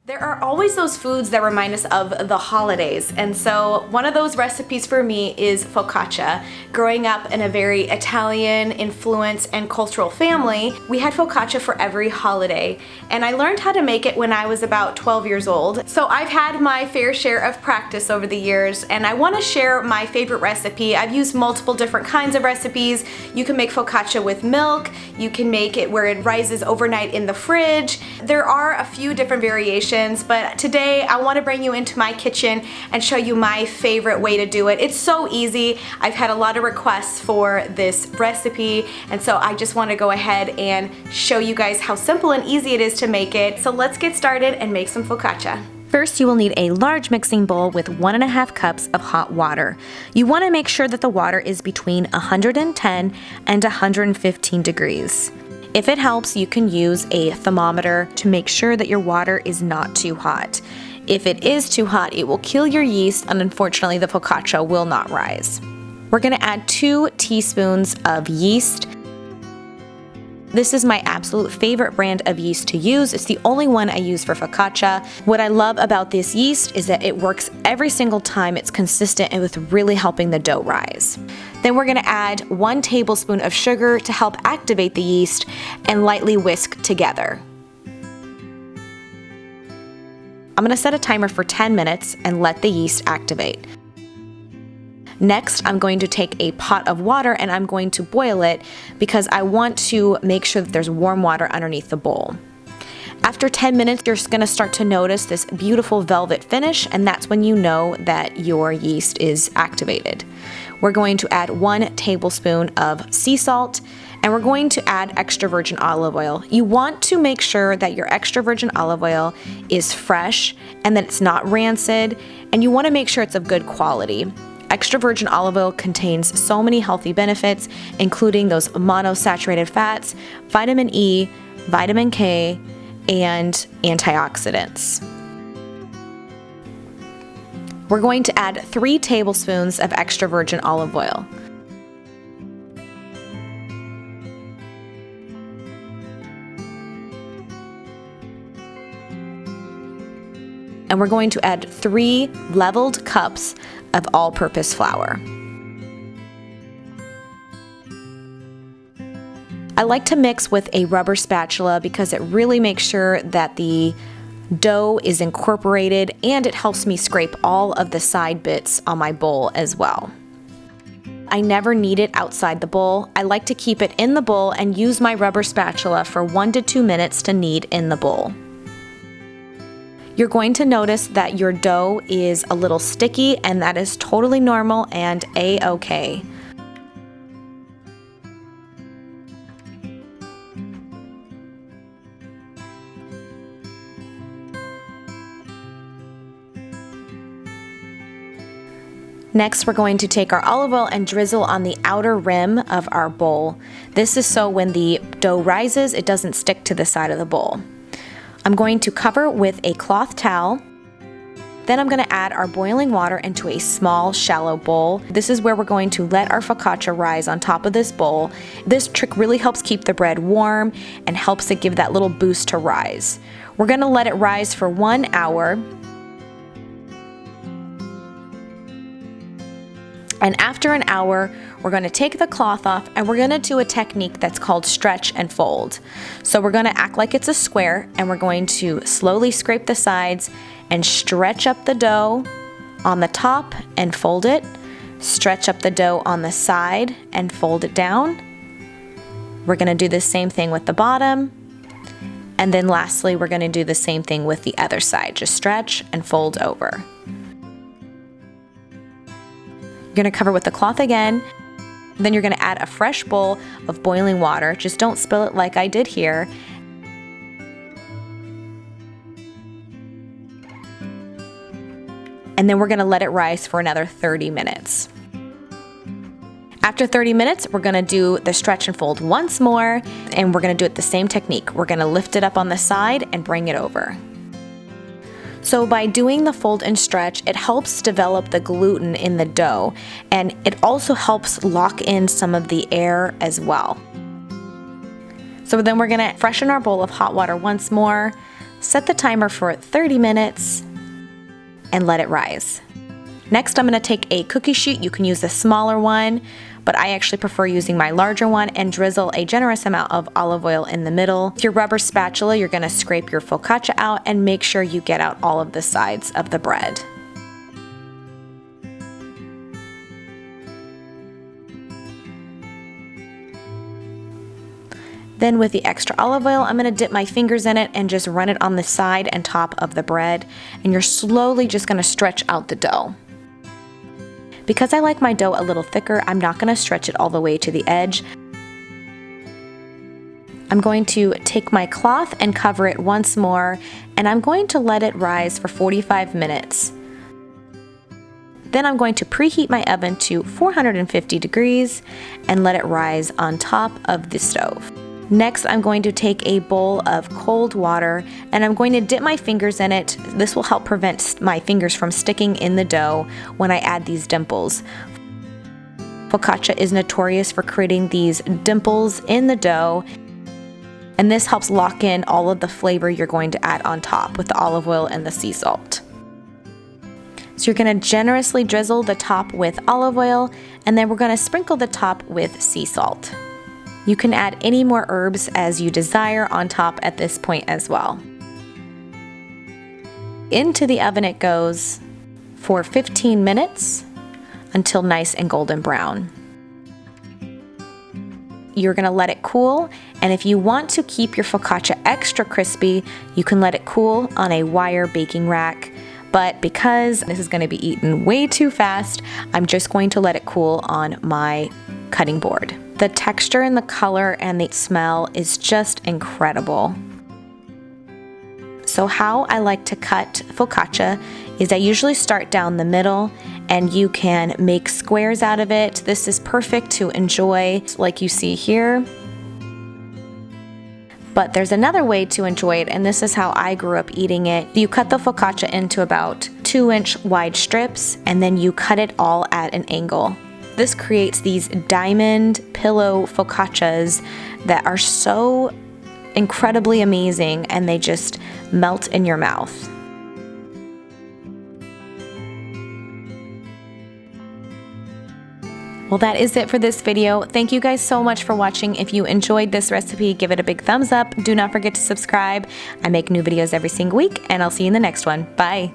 There are always those foods that remind us of the holidays, and so one of those recipes for me is focaccia. Growing up in a very Italian influence and cultural family, we had focaccia for every holiday, and I learned how to make it when I was about 12 years old. So I've had my fair share of practice over the years, and I want to share my favorite recipe. I've used multiple different kinds of recipes. You can make focaccia with milk, you can make it where it rises overnight in the fridge. There are a few different variations, but today I want to bring you into my kitchen and show you my favorite way to do it. It's so easy. I've had a lot of requests for this recipe, and so I just want to go ahead and show you guys how simple and easy it is to make it. So let's get started and make some focaccia. First, you will need a large mixing bowl with 1.5 cups of hot water. You want to make sure that the water is between 110 and 115 degrees. If it helps, you can use a thermometer to make sure that your water is not too hot. If it is too hot, it will kill your yeast, and unfortunately the focaccia will not rise. We're going to add 2 teaspoons of yeast. This is my absolute favorite brand of yeast to use. It's the only one I use for focaccia. What I love about this yeast is that it works every single time. It's consistent and with really helping the dough rise. Then we're gonna add 1 tablespoon of sugar to help activate the yeast and lightly whisk together. I'm gonna set a timer for 10 minutes and let the yeast activate. Next, I'm going to take a pot of water and I'm going to boil it because I want to make sure that there's warm water underneath the bowl. After 10 minutes, you're just going to start to notice this beautiful velvet finish, and that's when you know that your yeast is activated. We're going to add 1 tablespoon of sea salt, and we're going to add extra virgin olive oil. You want to make sure that your extra virgin olive oil is fresh and that it's not rancid, and you want to make sure it's of good quality. Extra virgin olive oil contains so many healthy benefits, including those monosaturated fats, vitamin E, vitamin K, and antioxidants. We're going to add 3 tablespoons of extra virgin olive oil. And we're going to add 3 leveled cups of all-purpose flour. I like to mix with a rubber spatula because it really makes sure that the dough is incorporated, and it helps me scrape all of the side bits on my bowl as well. I never knead it outside the bowl. I like to keep it in the bowl and use my rubber spatula for 1 to 2 minutes to knead in the bowl. You're going to notice that your dough is a little sticky, and that is totally normal and a-okay. Next, we're going to take our olive oil and drizzle on the outer rim of our bowl. This is so when the dough rises, it doesn't stick to the side of the bowl. I'm going to cover with a cloth towel. Then I'm going to add our boiling water into a small, shallow bowl. This is where we're going to let our focaccia rise on top of this bowl. This trick really helps keep the bread warm and helps it give that little boost to rise. We're going to let it rise for 1 hour. And after an hour, we're going to take the cloth off and we're going to do a technique that's called stretch and fold. So we're going to act like it's a square, and we're going to slowly scrape the sides and stretch up the dough on the top and fold it. Stretch up the dough on the side and fold it down. We're going to do the same thing with the bottom. And then lastly, we're going to do the same thing with the other side. Just stretch and fold over. You're going to cover with the cloth again. Then you're going to add a fresh bowl of boiling water. Just don't spill it like I did here. And then we're going to let it rise for another 30 minutes. After 30 minutes, we're going to do the stretch and fold once more, and we're going to do it the same technique. We're going to lift it up on the side and bring it over. So by doing the fold and stretch, it helps develop the gluten in the dough, and it also helps lock in some of the air as well. So then we're gonna freshen our bowl of hot water once more, Set the timer for 30 minutes and let it rise. Next, I'm going to take a cookie sheet. You can use a smaller one, but I actually prefer using my larger one, and drizzle a generous amount of olive oil in the middle. With your rubber spatula, you're going to scrape your focaccia out and make sure you get out all of the sides of the bread. Then with the extra olive oil, I'm going to dip my fingers in it and just run it on the side and top of the bread. And you're slowly just going to stretch out the dough. Because I like my dough a little thicker, I'm not going to stretch it all the way to the edge. I'm going to take my cloth and cover it once more, and I'm going to let it rise for 45 minutes. Then I'm going to preheat my oven to 450 degrees and let it rise on top of the stove. Next, I'm going to take a bowl of cold water and I'm going to dip my fingers in it. This will help prevent my fingers from sticking in the dough when I add these dimples. Focaccia is notorious for creating these dimples in the dough, and this helps lock in all of the flavor you're going to add on top with the olive oil and the sea salt. So you're going to generously drizzle the top with olive oil, and then we're going to sprinkle the top with sea salt. You can add any more herbs as you desire on top at this point as well. Into the oven it goes for 15 minutes until nice and golden brown. You're going to let it cool, and if you want to keep your focaccia extra crispy, you can let it cool on a wire baking rack. But because this is going to be eaten way too fast, I'm just going to let it cool on my cutting board. The texture and the color and the smell is just incredible. So how I like to cut focaccia is I usually start down the middle, and you can make squares out of it. This is perfect to enjoy like you see here. But there's another way to enjoy it, and this is how I grew up eating it. You cut the focaccia into about 2-inch wide strips, and then you cut it all at an angle. This creates these diamond pillow focaccias that are so incredibly amazing, and they just melt in your mouth. Well, that is it for this video. Thank you guys so much for watching. If you enjoyed this recipe, give it a big thumbs up. Do not forget to subscribe. I make new videos every single week, and I'll see you in the next one. Bye.